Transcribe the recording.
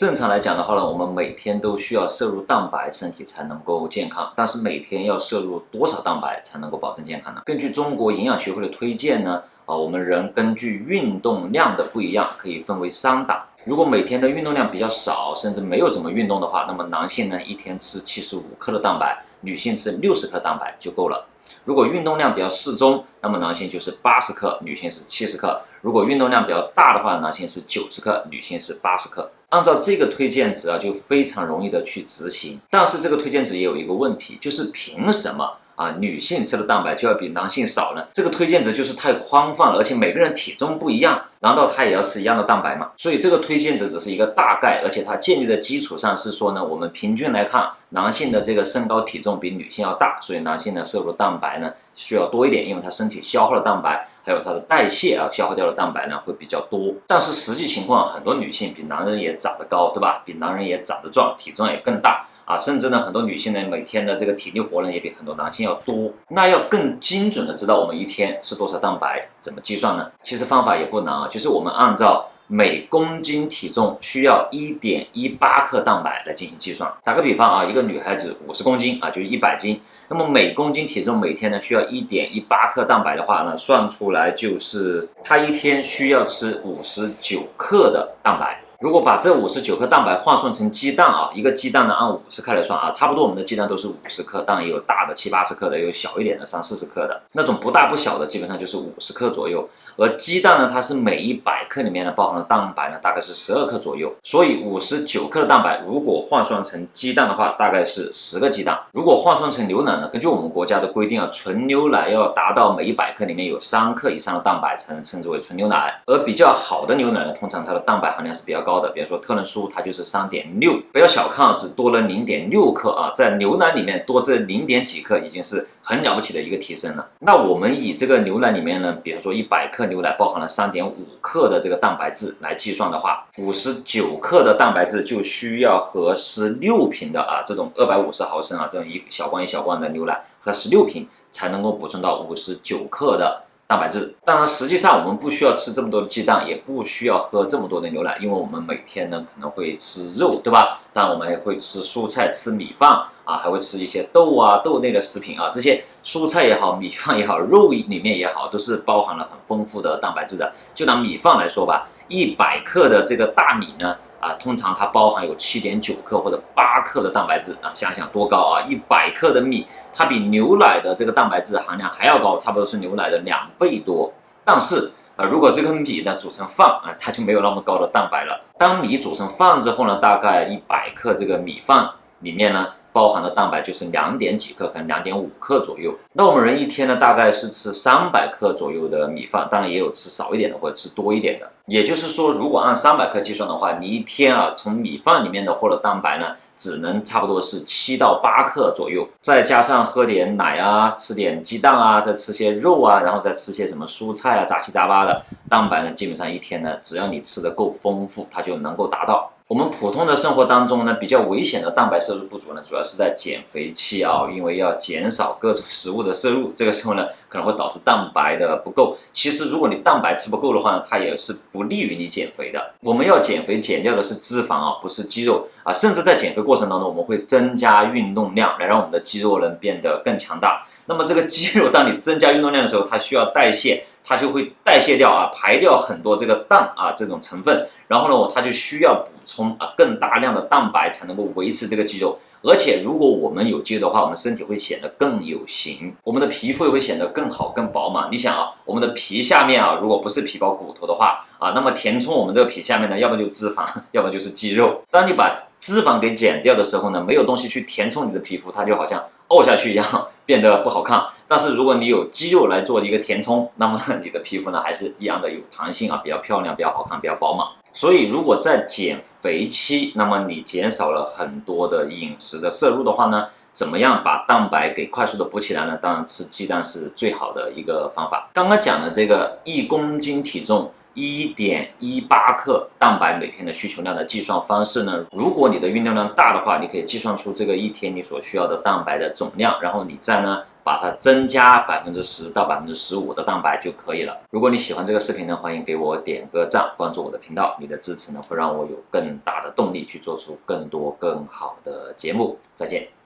正常来讲的话呢，我们每天都需要摄入蛋白，身体才能够健康。但是每天要摄入多少蛋白才能够保证健康呢？根据中国营养学会的推荐呢，我们人根据运动量的不一样，可以分为3档。如果每天的运动量比较少，甚至没有怎么运动的话，那么男性呢一天吃75克的蛋白，女性吃60克蛋白就够了。如果运动量比较适中，那么男性就是80克，女性是70克。如果运动量比较大的话，男性是90克，女性是80克。按照这个推荐值就非常容易的去执行。但是这个推荐值也有一个问题，就是凭什么女性吃的蛋白就要比男性少呢？这个推荐值就是太宽泛了，而且每个人体重不一样，难道他也要吃一样的蛋白吗？所以这个推荐值只是一个大概，而且它建立的基础上是说呢，我们平均来看，男性的这个身高体重比女性要大，所以男性呢摄入蛋白呢需要多一点，因为他身体消耗的蛋白还有它的代谢消耗掉的蛋白呢会比较多。但是实际情况，很多女性比男人也长得高，对吧？比男人也长得壮，体重也更大。甚至呢，很多女性呢每天的这个体力活呢也比很多男性要多。那要更精准的知道我们一天吃多少蛋白，怎么计算呢？其实方法也不难就是我们按照每公斤体重需要 1.18 克蛋白来进行计算。打个比方一个女孩子50公斤就是100斤，那么每公斤体重每天呢需要 1.18 克蛋白的话呢，算出来就是她一天需要吃59克的蛋白。如果把这59克蛋白换算成鸡蛋一个鸡蛋呢按50克来算差不多我们的鸡蛋都是50克，当然也有大的70-80克的，也有小一点的30-40克的，那种不大不小的基本上就是50克左右。而鸡蛋呢，它是每100克里面呢包含的蛋白呢大概是12克左右，所以59克的蛋白如果换算成鸡蛋的话，大概是10个鸡蛋。如果换算成牛奶呢，根据我们国家的规定纯牛奶要达到每100克里面有3克以上的蛋白才能称之为纯牛奶。而比较好的牛奶呢，通常它的蛋白含量是比较高的，比如说特仑苏它就是3.6，不要小看只多了0.6克在牛奶里面多这0.几克已经是很了不起的一个提升了。那我们以这个牛奶里面呢，比如说100克牛奶包含了3.5克的这个蛋白质来计算的话，59克的蛋白质就需要喝16瓶的这种250毫升这种一小罐一小罐的牛奶，喝16瓶才能够补充到59克的蛋白质。当然实际上我们不需要吃这么多的鸡蛋，也不需要喝这么多的牛奶，因为我们每天呢可能会吃肉，对吧？当然我们还会吃蔬菜，吃米饭还会吃一些豆豆类的食品这些蔬菜也好，米饭也好，肉里面也好，都是包含了很丰富的蛋白质的。就拿米饭来说吧，100克的这个大米呢通常它包含有7.9克或者8克的蛋白质想想多高100克的米，它比牛奶的这个蛋白质含量还要高，差不多是牛奶的2倍多。但是如果这个米呢煮成饭它就没有那么高的蛋白了。当米煮成饭之后呢，大概100克这个米饭里面呢包含的蛋白就是2几克，可能2.5克左右。那我们人一天呢大概是吃300克左右的米饭，当然也有吃少一点的或者吃多一点的。也就是说，如果按300克计算的话，你一天从米饭里面的获得蛋白呢只能差不多是7到8克左右，再加上喝点奶吃点鸡蛋再吃些肉然后再吃些什么蔬菜杂七杂八的蛋白呢，基本上一天呢只要你吃的够丰富，它就能够达到。我们普通的生活当中呢，比较危险的蛋白摄入不足呢，主要是在减肥期因为要减少各种食物的摄入，这个时候呢可能会导致蛋白的不够。其实如果你蛋白吃不够的话呢，它也是不利于你减肥的。我们要减肥减掉的是脂肪不是肌肉甚至在减肥过程当中，我们会增加运动量来让我们的肌肉能变得更强大。那么这个肌肉当你增加运动量的时候，它需要代谢，它就会代谢掉排掉很多这个氮这种成分，然后呢它就需要补充更大量的蛋白才能够维持这个肌肉。而且如果我们有肌肉的话，我们身体会显得更有型，我们的皮肤也会显得更好更饱满。你想我们的皮下面如果不是皮包骨头的话那么填充我们这个皮下面呢，要么就脂肪，要么就是肌肉。当你把脂肪给减掉的时候呢，没有东西去填充你的皮肤，它就好像凹下去一样，变得不好看。但是如果你有肌肉来做一个填充，那么你的皮肤呢还是一样的有弹性比较漂亮，比较好看，比较饱满。所以如果在减肥期，那么你减少了很多的饮食的摄入的话呢，怎么样把蛋白给快速的补起来呢？当然吃鸡蛋是最好的一个方法。刚刚讲的这个1公斤体重1.18克蛋白每天的需求量的计算方式呢，如果你的运动量大的话，你可以计算出这个一天你所需要的蛋白的总量，然后你再呢把把它增加10%到15%的蛋白就可以了。如果你喜欢这个视频呢，欢迎给我点个赞，关注我的频道，你的支持呢会让我有更大的动力去做出更多更好的节目。再见。